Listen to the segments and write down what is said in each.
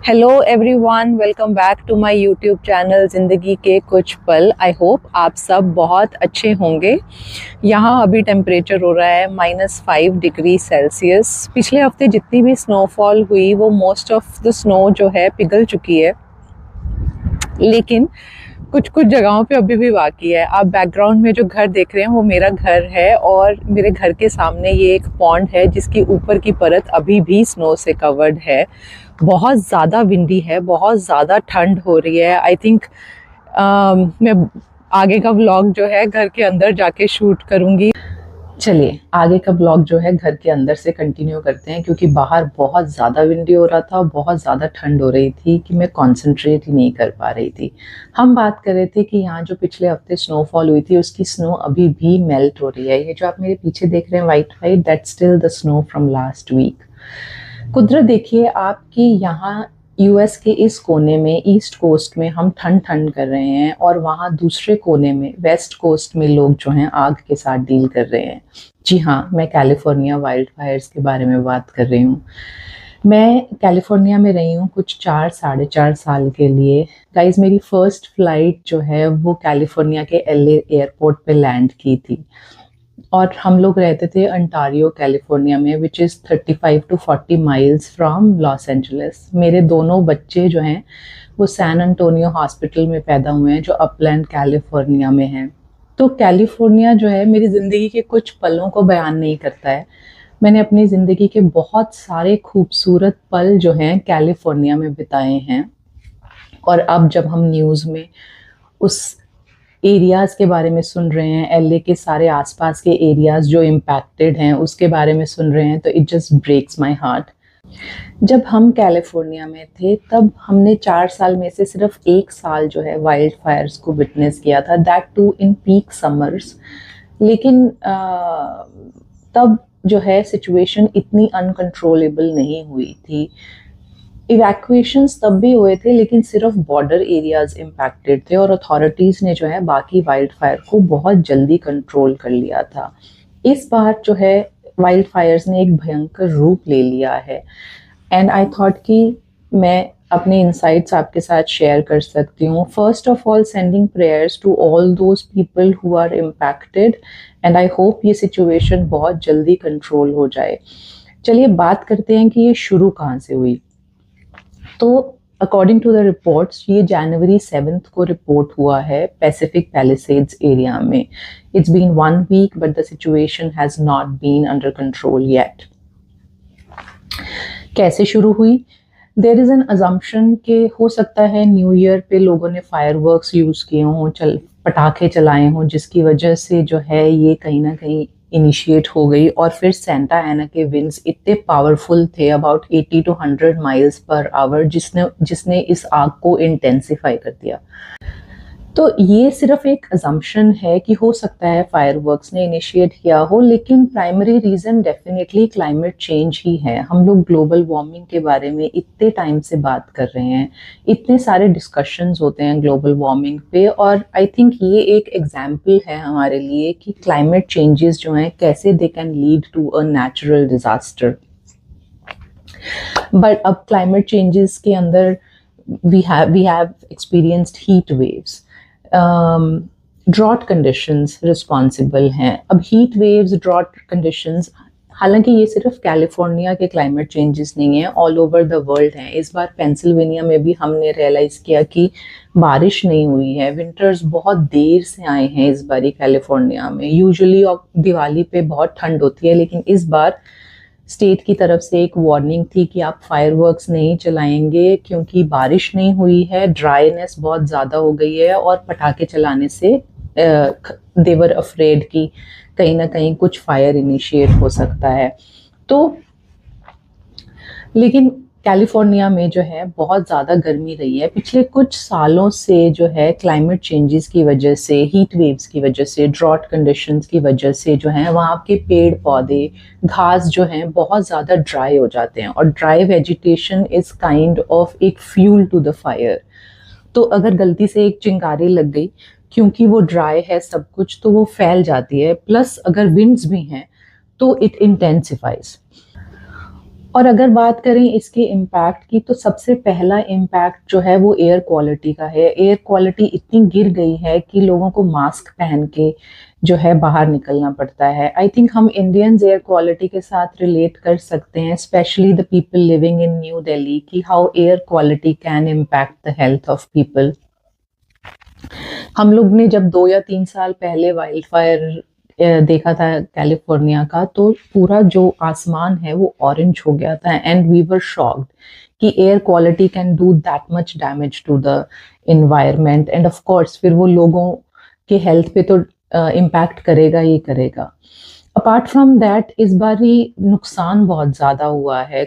Hello everyone, welcome back to my YouTube channel ज़िंदगी के कुछ पल। आई होप आप सब बहुत अच्छे होंगे। यहाँ अभी टेम्परेचर हो रहा है -5 डिग्री सेल्सियस। पिछले हफ्ते जितनी भी स्नोफॉल हुई वो मोस्ट ऑफ द स्नो जो है पिघल चुकी है, लेकिन कुछ कुछ जगहों पे अभी भी बाकी है। आप बैकग्राउंड में जो घर देख रहे हैं वो मेरा घर है, और मेरे घर के सामने ये एक पॉन्ड है जिसकी ऊपर की परत अभी भी स्नो से कवर्ड है। बहुत ज़्यादा विंडी है, बहुत ज़्यादा ठंड हो रही है। आई थिंक मैं आगे का व्लॉग जो है घर के अंदर जाके शूट करूँगी। चलिए आगे का ब्लॉग जो है घर के अंदर से कंटिन्यू करते हैं, क्योंकि बाहर बहुत ज़्यादा विंडी हो रहा था और बहुत ज़्यादा ठंड हो रही थी कि मैं कंसंट्रेट ही नहीं कर पा रही थी। हम बात कर रहे थे कि यहाँ जो पिछले हफ्ते स्नोफॉल हुई थी उसकी स्नो अभी भी मेल्ट हो रही है। ये जो आप मेरे पीछे देख रहे हैं white white, that's still the snow from last week. कुदरत देखिए आपकी, यहाँ यूएस के इस कोने में ईस्ट कोस्ट में हम ठंड ठंड कर रहे हैं, और वहाँ दूसरे कोने में वेस्ट कोस्ट में लोग जो हैं आग के साथ डील कर रहे हैं। जी हाँ, मैं कैलिफोर्निया वाइल्ड फायर्स के बारे में बात कर रही हूँ। मैं कैलिफोर्निया में रही हूँ कुछ 4-4.5 साल के लिए। गाइज, मेरी फर्स्ट फ्लाइट जो है वो कैलिफोर्निया के एलए एयरपोर्ट पे लैंड की थी, और हम लोग रहते थे अंटारियो कैलिफोर्निया में, which is 35 to 40 miles from Los Angeles. मेरे दोनों बच्चे जो हैं वो सैन अंटोनियो हॉस्पिटल में पैदा हुए हैं, जो अपलैंड कैलिफोर्निया में है। तो कैलिफोर्निया जो है मेरी ज़िंदगी के कुछ पलों को बयान नहीं करता है। मैंने अपनी ज़िंदगी के बहुत सारे खूबसूरत पल जो हैं कैलिफोर्निया में बिताए हैं, और अब जब हम न्यूज़ में उस एरियाज़ के बारे में सुन रहे हैं, एलए के सारे आसपास के एरियाज़ जो इम्पैक्टेड हैं उसके बारे में सुन रहे हैं, तो it just breaks my heart. जब हम कैलिफोर्निया में थे तब हमने 4 साल में से सिर्फ 1 साल जो है वाइल्ड फायर्स को विटनेस किया था, that too in peak summers. लेकिन तब जो है सिचुएशन इतनी अनकंट्रोलेबल नहीं हुई थी। इवैक्यूएशंस तब भी हुए थे, लेकिन सिर्फ बॉर्डर एरियाज इम्पैक्टेड थे, और अथॉरिटीज़ ने जो है बाकी वाइल्ड फायर को बहुत जल्दी कंट्रोल कर लिया था। इस बार जो है वाइल्ड फायर्स ने एक भयंकर रूप ले लिया है, एंड आई थॉट कि मैं अपने इंसाइट्स आपके साथ शेयर कर सकती हूँ। First of all, sending prayers to all those people who are impacted, and I hope ये सिचुएशन बहुत जल्दी कंट्रोल हो जाए। चलिए बात करते हैं कि ये शुरू कहाँ से हुई। तो अकॉर्डिंग टू द रिपोर्ट्स ये जनवरी 7 को रिपोर्ट हुआ है पैसिफिक पैलिसेड्स एरिया में। It's been 1 week but the situation has not been under control yet. कैसे शुरू हुई? देयर इज़ एन अजम्पशन कि हो सकता है न्यू ईयर पे लोगों ने फायरवर्क्स यूज़ किए हों, पटाखे चलाए हों, जिसकी वजह से जो है ये कहीं ना कहीं इनिशिएट हो गई। और फिर सेंटा एना के विंड्स इतने पावरफुल थे, about 80 to 100 miles per hour, जिसने इस आग को इंटेंसिफाई कर दिया। तो ये सिर्फ एक अजम्पशन है कि हो सकता है फायरवर्क्स ने इनिशिएट किया हो, लेकिन primary reason definitely climate change ही है। हम लोग ग्लोबल वार्मिंग के बारे में इतने टाइम से बात कर रहे हैं, इतने सारे डिस्कशंस होते हैं ग्लोबल वार्मिंग पे, और आई थिंक ये एक एग्जाम्पल है हमारे लिए कि क्लाइमेट चेंजेस जो हैं कैसे they can lead to a natural disaster. But अब क्लाइमेट चेंजेस के अंदर we have experienced heat waves, drought conditions responsible हैं। अब हीट वेव्स, ड्रॉट कंडीशंस, हालांकि ये सिर्फ कैलिफोर्निया के क्लाइमेट चेंजेस नहीं हैं, ऑल ओवर द वर्ल्ड हैं। इस बार पेंसिल्वेनिया में भी हमने रियलाइज़ किया कि बारिश नहीं हुई है, विंटर्स बहुत देर से आए हैं इस बारी कैलिफोर्निया में। यूजुअली दिवाली पे बहुत ठंड होती है, लेकिन इस बार स्टेट की तरफ से एक वार्निंग थी कि आप फायरवर्क्स नहीं चलाएंगे क्योंकि बारिश नहीं हुई है, ड्राईनेस बहुत ज़्यादा हो गई है, और पटाखे चलाने से देवर अफ्रेड कि कहीं ना कहीं कुछ फायर इनिशिएट हो सकता है। तो लेकिन कैलिफोर्निया में जो है बहुत ज़्यादा गर्मी रही है पिछले कुछ सालों से, जो है क्लाइमेट चेंजेस की वजह से, हीट वेव्स की वजह से, ड्रॉट कंडीशंस की वजह से जो है वहाँ के पेड़ पौधे, घास जो हैं बहुत ज़्यादा ड्राई हो जाते हैं, और dry vegetation is kind of एक फ्यूल टू द फायर। तो अगर गलती से एक चिंगारी लग गई, क्योंकि वो ड्राई है सब कुछ, तो वो फैल जाती है, प्लस अगर विंड्स भी हैं तो इट इंटेंसिफाइज। और अगर बात करें इसके इम्पैक्ट की, तो सबसे पहला इम्पैक्ट जो है वो एयर क्वालिटी का है। एयर क्वालिटी इतनी गिर गई है कि लोगों को मास्क पहन के जो है बाहर निकलना पड़ता है। आई थिंक हम इंडियंस एयर क्वालिटी के साथ रिलेट कर सकते हैं, specially the people living in New Delhi, कि how air quality can impact the health of people. हम लोग ने जब 2 या 3 साल पहले वाइल्ड फायर देखा था कैलिफोर्निया का, तो पूरा जो आसमान है वो ऑरेंज हो गया था, एंड वी वर शॉक्ड कि air quality can do that much damage to the environment. And of course फिर वो लोगों के हेल्थ पे तो इम्पैक्ट करेगा ही करेगा। अपार्ट फ्रॉम दैट इस बार ही नुकसान बहुत ज़्यादा हुआ है।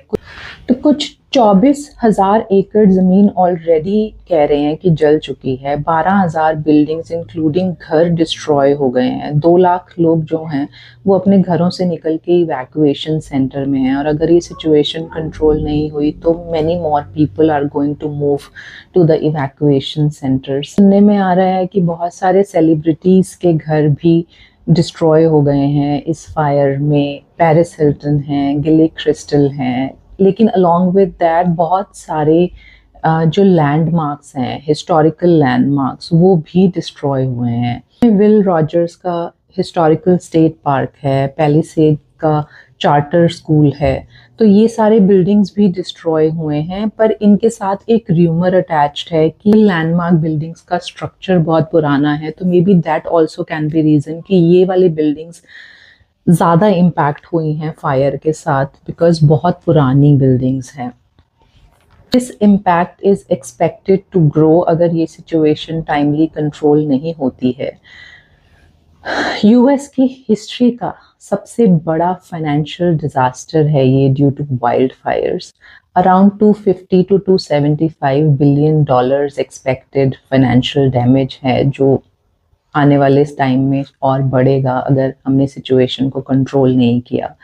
तो कुछ 24,000 एकड़ ज़मीन ऑलरेडी कह रहे हैं कि जल चुकी है। 12,000 बिल्डिंग्स इंक्लूडिंग घर डिस्ट्रॉय हो गए हैं। 2 लाख लोग जो हैं वो अपने घरों से निकल के इवैक्यूएशन सेंटर में हैं, और अगर ये सिचुएशन कंट्रोल नहीं हुई तो many more people are going to move to the evacuation centres. सुनने में आ रहा है कि बहुत सारे सेलिब्रिटीज़ के घर भी डिस्ट्रॉय हो गए हैं इस फायर में। पेरिस हिल्टन हैं, गिली क्रिस्टल हैं, लेकिन अलॉन्ग विद दैट बहुत सारे जो लैंडमार्क्स हैं, हिस्टोरिकल लैंडमार्क्स, वो भी डिस्ट्रॉय हुए हैं। विल रॉजर्स का हिस्टोरिकल स्टेट पार्क है, पैलिसेड का चार्टर स्कूल है, तो ये सारे बिल्डिंग्स भी डिस्ट्रॉय हुए हैं। पर इनके साथ एक र्यूमर अटैच्ड है कि लैंडमार्क बिल्डिंग्स का स्ट्रक्चर बहुत पुराना है, तो may be that also can be reason कि ये वाली बिल्डिंग्स ज़्यादा इम्पैक्ट हुई हैं फायर के साथ, बिकॉज बहुत पुरानी बिल्डिंग्स हैं। This impact is expected to grow अगर ये सिचुएशन टाइमली कंट्रोल नहीं होती है। यूएस की हिस्ट्री का सबसे बड़ा फाइनेंशियल डिजास्टर है ये due to wildfires. Around 250 to 275 billion dollars expected financial damage है, जो आने वाले इस टाइम में और बढ़ेगा अगर हमने सिचुएशन को कंट्रोल नहीं किया।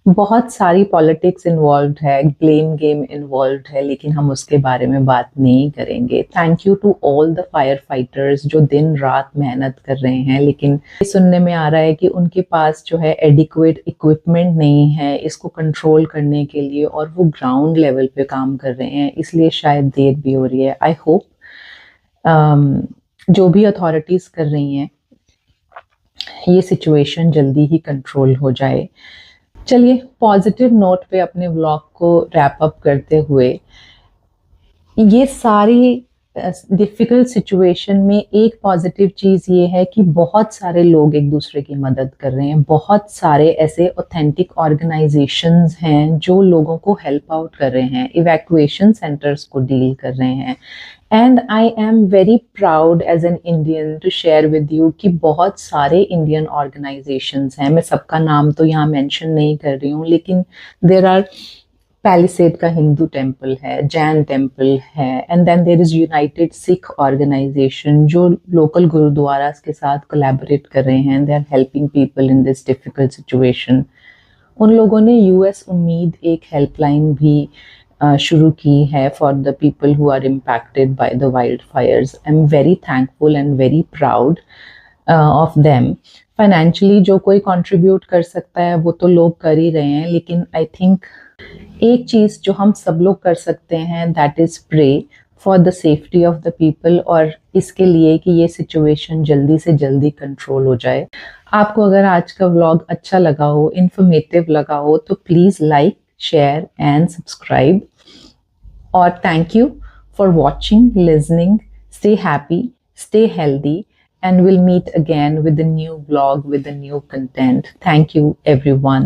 बहुत सारी पॉलिटिक्स इन्वॉल्व है, ब्लेम गेम इन्वॉल्व है, लेकिन हम उसके बारे में बात नहीं करेंगे। Thank you to all the firefighters जो दिन रात मेहनत कर रहे हैं, लेकिन सुनने में आ रहा है कि उनके पास जो है एडिक्वेट इक्विपमेंट नहीं है इसको कंट्रोल करने के लिए, और वो ग्राउंड लेवल पे काम कर रहे हैं, इसलिए शायद देर भी हो रही है। आई होप जो भी अथॉरिटीज कर रही हैं ये सिचुएशन जल्दी ही कंट्रोल हो जाए। चलिए पॉजिटिव नोट पे अपने व्लॉग को रैप अप करते हुए, ये सारी डिफ़िकल्ट सिचुएशन में एक पॉजिटिव चीज़ ये है कि बहुत सारे लोग एक दूसरे की मदद कर रहे हैं। बहुत सारे ऐसे ऑथेंटिक ऑर्गेनाइजेशंस हैं जो लोगों को हेल्प आउट कर रहे हैं, इवैक्यूएशन सेंटर्स को डील कर रहे हैं। And I am very proud as an Indian to share with you कि बहुत सारे इंडियन ऑर्गेनाइजेशंस हैं। मैं सबका नाम तो यहाँ मेंशन नहीं कर रही हूँ, लेकिन देर आर पैलिसेड का हिंदू टेम्पल है, जैन टेम्पल है, and then there is United Sikh organisation जो लोकल गुरुद्वारास के साथ कोलैबोरेट कर रहे हैं। They are helping people in this difficult situation. उन लोगों ने यूएस उम्मीद एक हेल्पलाइन भी शुरू की है for the people who are impacted by the wildfires. I am very thankful and very proud of them. Financially जो कोई कंट्रीब्यूट कर सकता है वो तो लोग कर ही रहे हैं, लेकिन आई थिंक एक चीज़ जो हम सब लोग कर सकते हैं that is pray for the safety of the people, और इसके लिए कि ये सिचुएशन जल्दी से जल्दी कंट्रोल हो जाए। आपको अगर आज का व्लॉग अच्छा लगा हो, इन्फॉर्मेटिव लगा हो, तो please like, share and subscribe. और thank you for watching, listening. Stay happy, stay healthy, and we'll meet again with a new vlog with a new content. Thank you everyone.